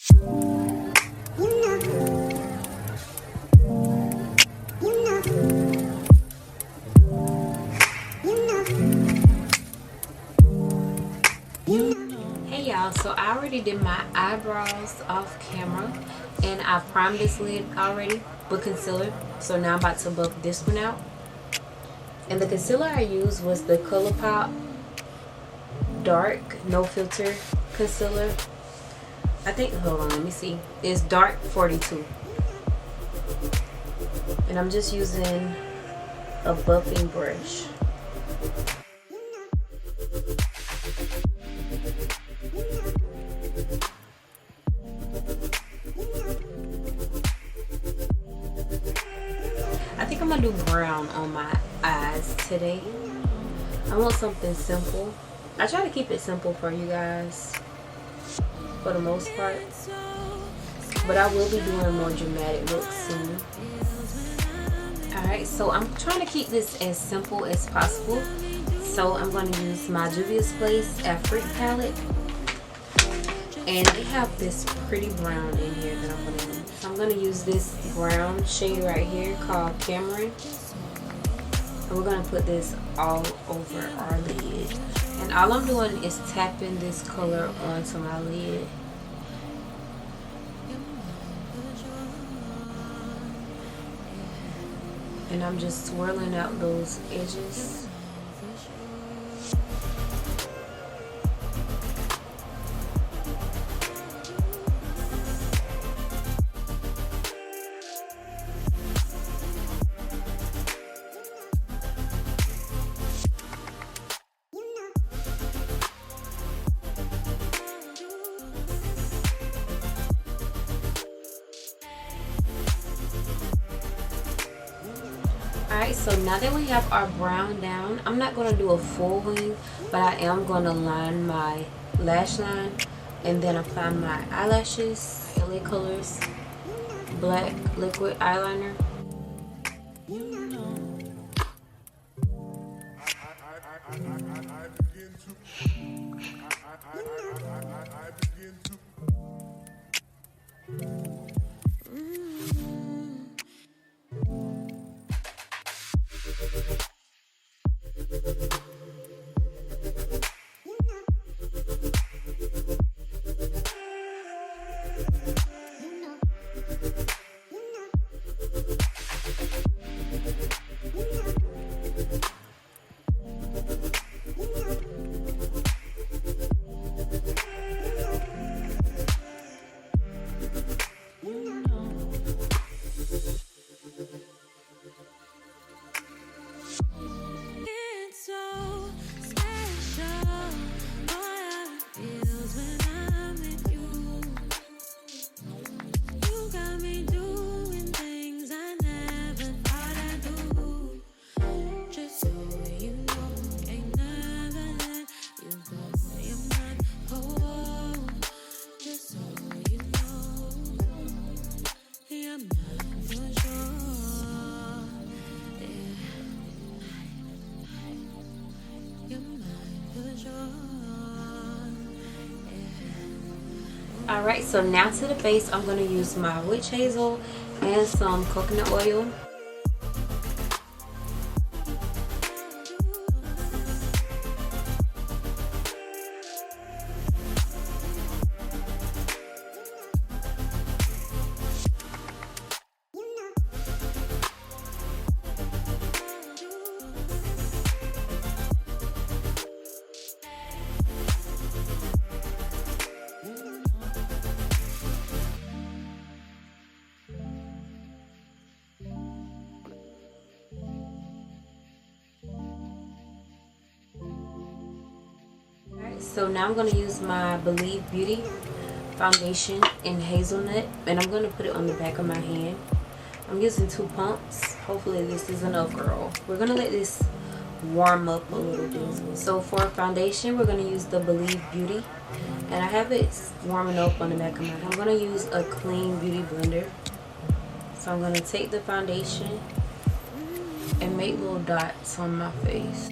Hey y'all, so I already did my eyebrows off camera and I primed this lid already with concealer. So now I'm about to buff this one out. And the concealer I used was the ColorPop Dark No Filter Concealer. I think, hold on, let me see. It's Dark 42. And I'm just using a buffing brush. I think I'm gonna do brown on my eyes today. I want something simple. I try to keep it simple for you guys for the most part, but I will be doing more dramatic looks soon. Alright, so I'm trying to keep this as simple as possible. So I'm going to use my Juvias Place Afrique palette. And they have this pretty brown in here that I'm going to use. So I'm going to use this brown shade right here called Cameron. And we're going to put this all over our lid. And all I'm doing is tapping this color onto my lid. And I'm just swirling out those edges. Alright, so now that we have our brown down, I'm not going to do a full wing, but I am going to line my lash line and then apply my eyelashes, LA Colors Black Liquid Eyeliner. Alright, so now to the base, I'm going to use my witch hazel and some coconut oil. So now I'm going to use my Believe Beauty foundation in hazelnut, and I'm going to put it on the back of my hand. I'm using 2 pumps. Hopefully this is enough, girl. We're going to let this warm up a little bit. So for foundation, we're going to use the Believe Beauty, and I have it warming up on the back of my hand. I'm going to use a clean beauty blender. So I'm going to take the foundation and make little dots on my face.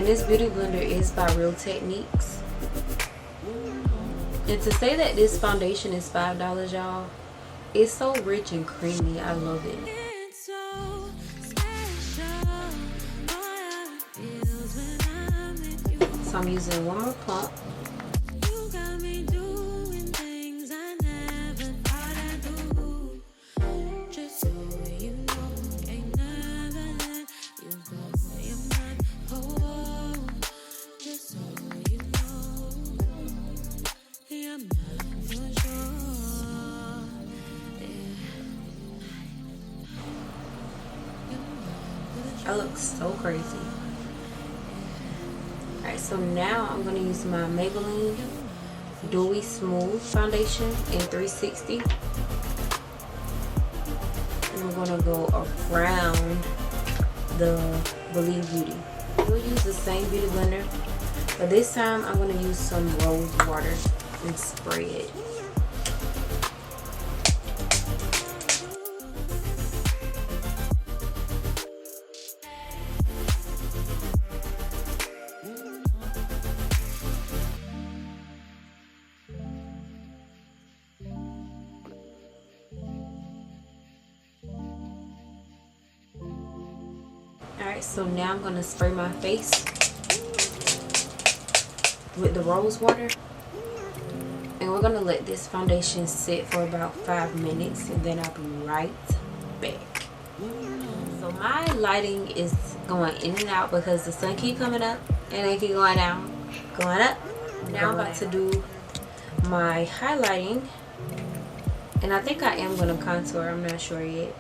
And this beauty blender is by Real Techniques. And to say that this foundation is $5, y'all, it's so rich and creamy. I love it. So I'm using one more pump. I look so crazy. Alright, so now I'm going to use my Maybelline Dewy Smooth Foundation in 360. And I'm going to go around the Believe Beauty. We'll use the same beauty blender, but this time I'm going to use some rose water and spray it. Alright, so now I'm going to spray my face with the rose water. And we're going to let this foundation sit for about 5 minutes, and then I'll be right back. So my lighting is going in and out because the sun keep coming up and it keep going down, going up. Now I'm about to do my highlighting. And I think I am going to contour, I'm not sure yet.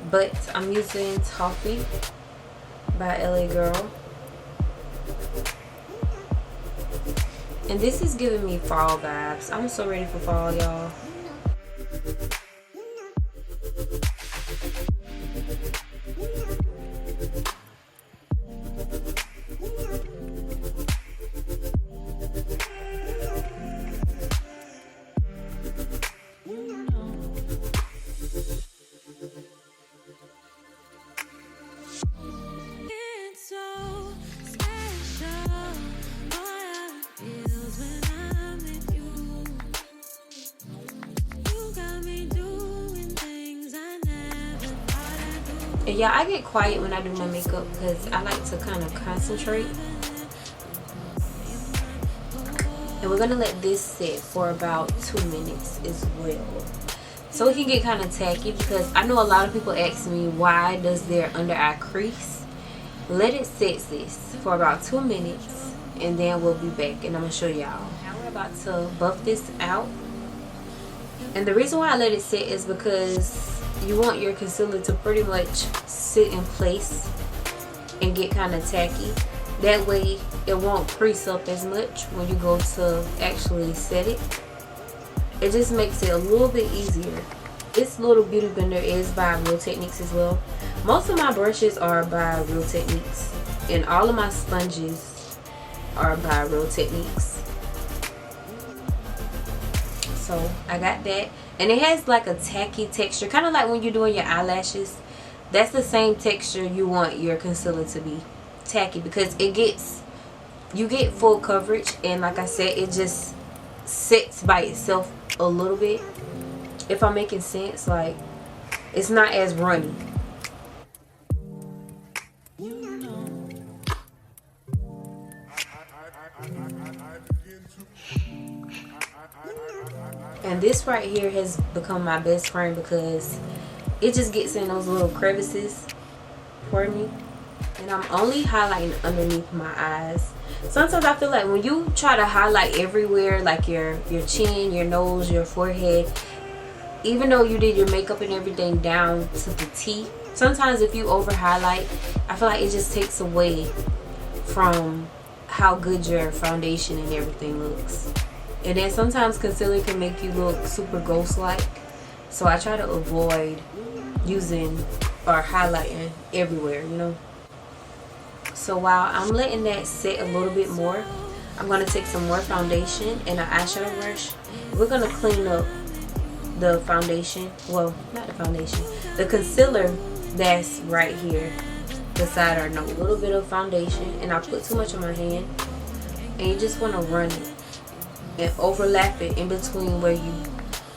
But I'm using Toffee by LA Girl. And this is giving me fall vibes. I'm so ready for fall, y'all. And yeah, I get quiet when I do my makeup because I like to kind of concentrate. And we're going to let this sit for about 2 minutes as well. So it can get kind of tacky because I know a lot of people ask me, why does their under eye crease? Let it sit, sis, for about 2 minutes and then we'll be back and I'm going to show y'all. Now we're about to buff this out. And the reason why I let it sit is because you want your concealer to pretty much sit in place and get kind of tacky. That way it won't crease up as much when you go to actually set it. It just makes it a little bit easier. This little beauty blender is by Real Techniques as well. Most of my brushes are by Real Techniques. And all of my sponges are by Real Techniques. So I got that. And it has like a tacky texture, kind of like when you're doing your eyelashes. That's the same texture you want your concealer to be, tacky, because it gets, you get full coverage, and like I said, it just sits by itself a little bit. If I'm making sense, like it's not as runny. And this right here has become my best friend because it just gets in those little crevices for me. And I'm only highlighting underneath my eyes. Sometimes I feel like when you try to highlight everywhere, like your chin, your nose, your forehead, even though you did your makeup and everything down to the T, sometimes if you over highlight, I feel like it just takes away from how good your foundation and everything looks. And then sometimes concealer can make you look super ghost-like. So I try to avoid using or highlighting everywhere, you know. So while I'm letting that sit a little bit more, I'm going to take some more foundation and an eyeshadow brush. We're going to clean up the foundation. Well, not the foundation. The concealer that's right here. beside our nose. A little bit of foundation, and I put too much on my hand, and you just want to run it and overlap it in between where you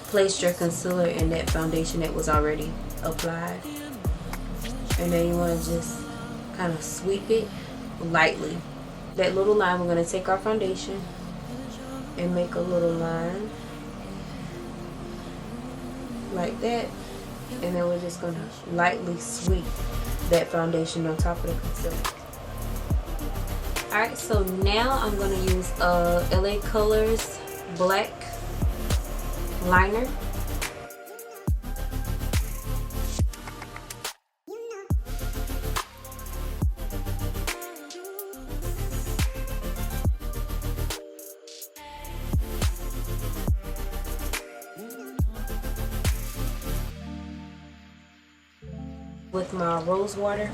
placed your concealer and that foundation that was already applied. And then you want to just kind of sweep it lightly. That little line, we're going to take our foundation and make a little line like that, and then we're just going to lightly sweep that foundation on top of the concealer. Alright, so now I'm going to use LA Colors Black liner. With my rose water.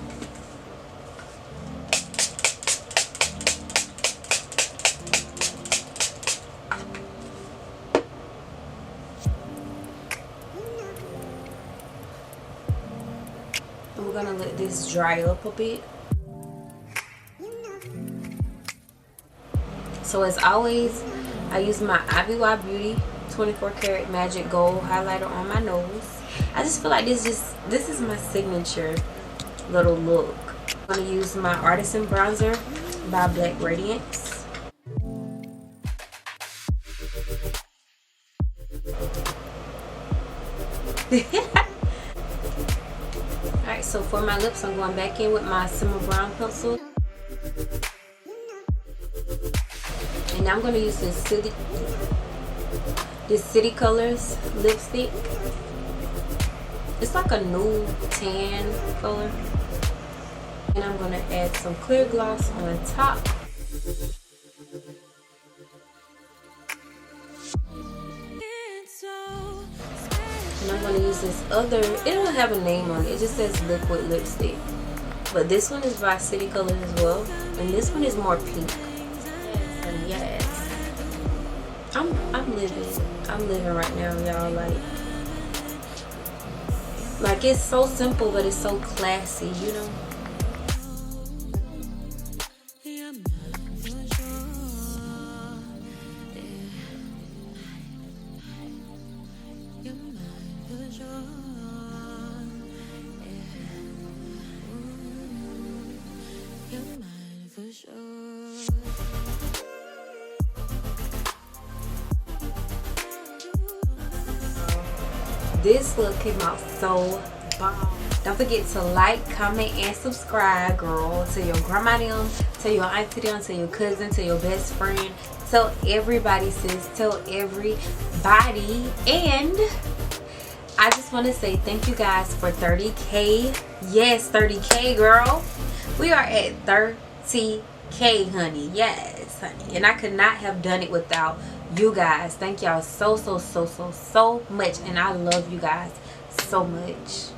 And we're gonna let this dry up a bit. So as always, I use my IVY Beauty 24 karat Magic Gold highlighter on my nose. I just feel like this is my signature little look. I'm going to use my Artisan bronzer by Black Radiance. Alright, so for my lips, I'm going back in with my Simma brown pencil. And now I'm going to use this City Colors lipstick. It's like a nude tan color. And I'm going to add some clear gloss on top. And I'm going to use this other, it don't have a name on it. It just says liquid lipstick. But this one is by City Colors as well. And this one is more pink. Yes, and yes. I'm living right now, y'all. Like it's so simple, but it's so classy, you know. This look came out so bomb. Don't forget to like, comment, and subscribe, girl. Tell your grandma them, tell your auntie them, tell your cousin, tell your best friend. Tell everybody, sis. Tell everybody. And I just want to say thank you guys for 30K. Yes, 30K, girl. We are at 30K, honey. Yes, honey. And I could not have done it without you guys. Thank y'all so much, and I love you guys so much.